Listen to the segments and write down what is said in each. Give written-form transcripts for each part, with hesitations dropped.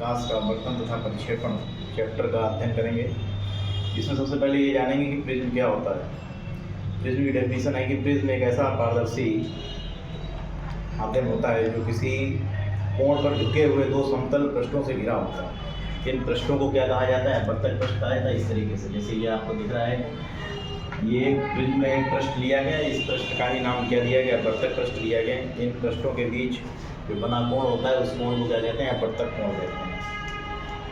प्रकाश का अपवर्तन तथा परिक्षेपण चैप्टर का अध्ययन करेंगे। इसमें सबसे पहले ये जानेंगे कि प्रिज्म क्या होता है। प्रिज्म की डेफिनेशन है कि प्रिज्म एक ऐसा पारदर्शी माध्यम होता है जो किसी कोण पर झुके हुए दो समतल पृष्ठों से घिरा होता है। इन पृष्ठों को क्या कहा जाता है? अपवर्तक पृष्ठ कहा जाता है। इस तरीके से जैसे ये आपको दिख रहा है, ये प्रिज्म में एक पृष्ठ लिया गया, इस पृष्ठ का ही नाम क्या दिया गया? अपवर्तक पृष्ठ लिया गया। इन पृष्ठों के बीच जो बना कोण होता है उस कोण को क्या कहते हैं? अपवर्तक कोण कहते हैं।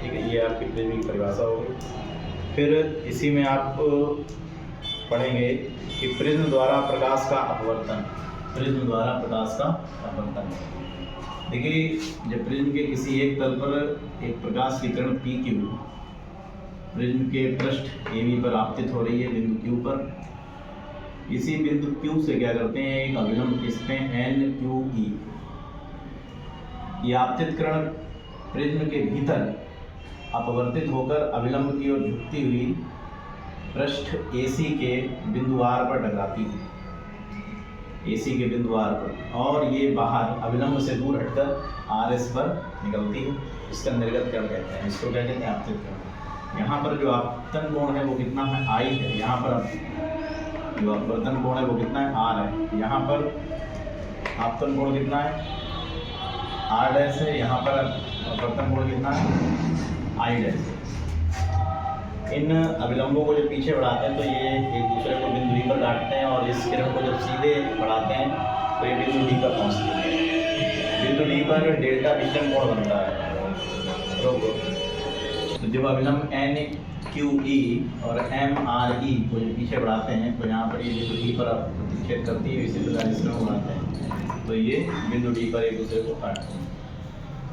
ठीक है, ये आपकी प्रिज्म की परिभाषा होगी। फिर इसी में आप पढ़ेंगे कि प्रिज्म द्वारा प्रकाश का अपवर्तन। प्रिज्म द्वारा प्रकाश का अपवर्तन। देखिए, जब प्रिज्म के किसी एक तल पर एक प्रकाश की किरण पी क्यू प्रिज्म के पृष्ठ AB पर आपतित हो रही है बिंदु Q पर, इसी बिंदु Q से क्या करते हैं? एक अभिलंब खींचते हैं NQE। ये आपतित किरण प्रिज्म के भीतर अपवर्तित होकर अभिलंब की ओर झुकती हुई पृष्ठ AC के बिंदु R पर टकराती है। AC के बिंदु R पर, और ये बाहर अभिलंब से दूर हटकर RS पर निकलती है। इसका निर्गत किरण कहते हैं। इसको क्या कहते हैं? आपतित किरण। यहाँ पर जो आपतन कोण है वो कितना है? I है। यहाँ पर जो अपवर्तन कोण है वो कितना है? R है। यहाँ पर आपतन कोण कितना है? R' है। यहाँ पर अपवर्तन कोण कितना है? I' है। इन अभिलंबों को जब पीछे बढ़ाते हैं तो ये एक दूसरे को बिंदु D पर काटते हैं, और इस किरण को जब सीधे बढ़ाते हैं तो ये बिंदु D पर पहुँचती है। बिंदु D पर डेल्टा विचलन कोण बनता है। तो जब अभिलंब NQE और MRE को जब पीछे बढ़ाते हैं तो यहाँ पर ये बिंदु D पर प्रतिच्छेद करती है। इसी प्रकार इसमें बढ़ाते हैं तो ये बिंदु D पर एक दूसरे को काटते हैं।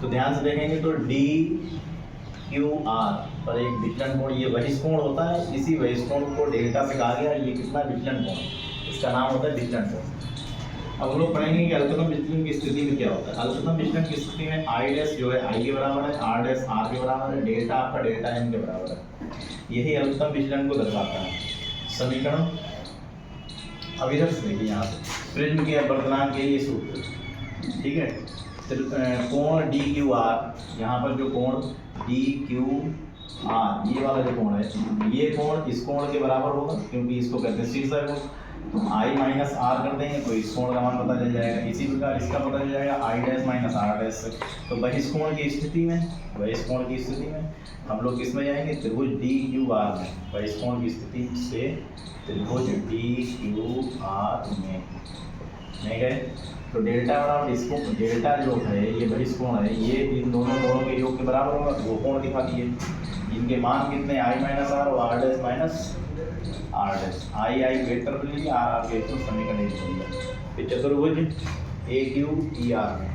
तो ध्यान से देखेंगे तो DQR पर एक विचलन कोण, ये बहिष कोण होता है। इसी बहिष कोण को डेल्टा से कहा गया। ये कितना? विचलन कोण। इसका नाम होता है विचलन कोण। अब हम लोग पढ़ेंगे कि अल्पतम विचलन की स्थिति में क्या होता है। अल्पतम विचलन की स्थिति में I' जो है I के बराबर है, R' R के बराबर है, डेल्टा आपका डेल्टा M के बराबर है। यही अल्पतम विचलन को दर्शाता है। समीकरण अब इधर से देखिए, यहाँ से प्रिज्म के अपवर्तनांक के लिए सूत्र। ठीक है, कोण DQR, यहाँ पर जो कोण DQR, ये वाला जो कोण है, ये कोण इस कोण के बराबर होगा, क्योंकि इसको कहते हैं शीर्षक कोण। तो I माइनस R कर देंगे तो इस कोण का मान पता चल जाएगा। इसी प्रकार इसका पता चल जाएगा I' माइनस R' से। तो बहिष कोण की स्थिति में हम लोग किसमें जाएंगे? त्रिभुज DQR में। बहिष कोण की स्थिति से त्रिभुज DQR में गए तो डेल्टा बराबर इसको, डेल्टा जो है ये बहिष कोण है, ये इन दोनों कोणों के योग के बराबर होगा। वो कोण दिखा दिए, इनके मान कितने? I माइनस R और R' minus R'। I vector पर लीजिए, R वेक्टर, समीकरण एक बन गया। फिर चतुर्भुज AQER में,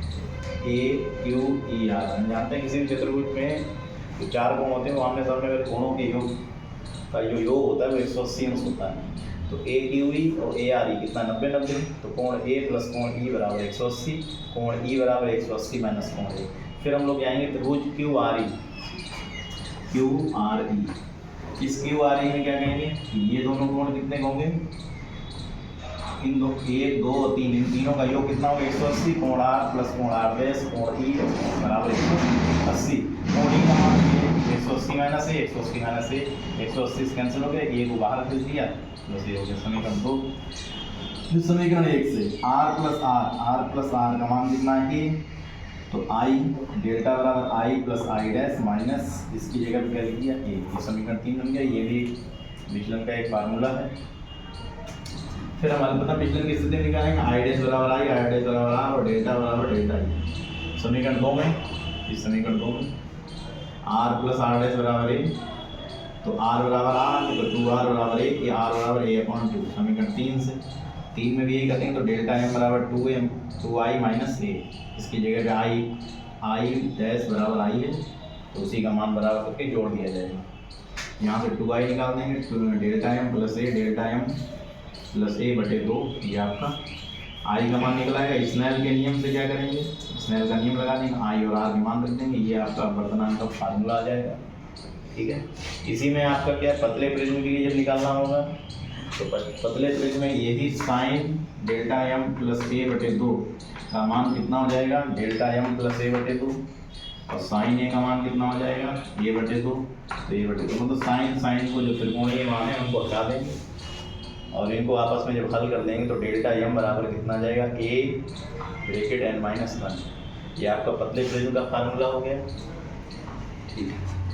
AQER हम जानते हैं किसी भी चतुर्भुज में जो चार कोण होते हैं वो आमने सामने अगर कोणों के योग का जो योग होता है वो 180 अंश होता है। तो AQE और ARE कितना? 90-90। तो कोण A प्लस कोण E बराबर 180, कोण E बराबर 180 माइनस कोण A। फिर हम लोग जाएंगे त्रिभुज QRE। इस QRE में क्या कहेंगे? ये दोनों कोण कितने होंगे? इन दो 1, 2, 3, इन तीनों का योग कितना होगा? 180। कोण R प्लस कोण R' कोण E बराबर 180। कोण E का मान 180 माइनस A, 180 माइनस A, 180 से कैंसिल हो गया, A को बाहर भेज दिया, बस ये हो गया समीकरण 2। समीकरण 1 से R प्लस R का मान कितना है? A। तो I डेल्टा बराबर I प्लस I' माइनस इसकी जगह पर क्या लिख दिया? A। ये समीकरण 3 बन गया। ये भी विचलन का एक फार्मूला है। फिर हम अल्पतम विचलन की स्थिति निकालेंगे। I' बराबर I, R' बराबर R और डेल्टा बराबर डेल्टा I। समीकरण 2 में, इस समीकरण 2 में R प्लस R' बराबर A, तो R बराबर R, तो 2R बराबर A, ये R बराबर A/2। समीकरण 3 से 3 में भी यही करेंगे तो डेल्टा M बराबर 2I माइनस A। इसकी जगह पे I' बराबर I है, तो उसी का मान बराबर करके जोड़ दिया जाएगा। यहाँ से 2I निकाल देंगे, तो delta M plus A, delta M plus A/2, ये आपका I का मान निकला है। स्नेल के नियम से क्या करेंगे? स्नेल का नियम लगा देंगे, I और R के मान रख देंगे, ये आपका अपवर्तनांक का फार्मूला आ जाएगा। ठीक है, इसी में आपका क्या पतले प्रिज्म के लिए जब निकालना होगा तो पतले प्रिज्म में यही sine delta M plus A/2 का मान कितना हो जाएगा? डेल्टा M प्लस A/2 और साइन ए का मान कितना हो जाएगा, ये बटे 2, तो ये बटे 2, मतलब साइन साइन को जो त्रिकोणीय मान है उनको हटा देंगे और इनको आपस में जब हल कर देंगे तो डेल्टा एम बराबर कितना आ जाएगा, ए ब्रैकेट n-1। ये आपका पतले प्रिज्म का फार्मूला हो गया। ठीक है।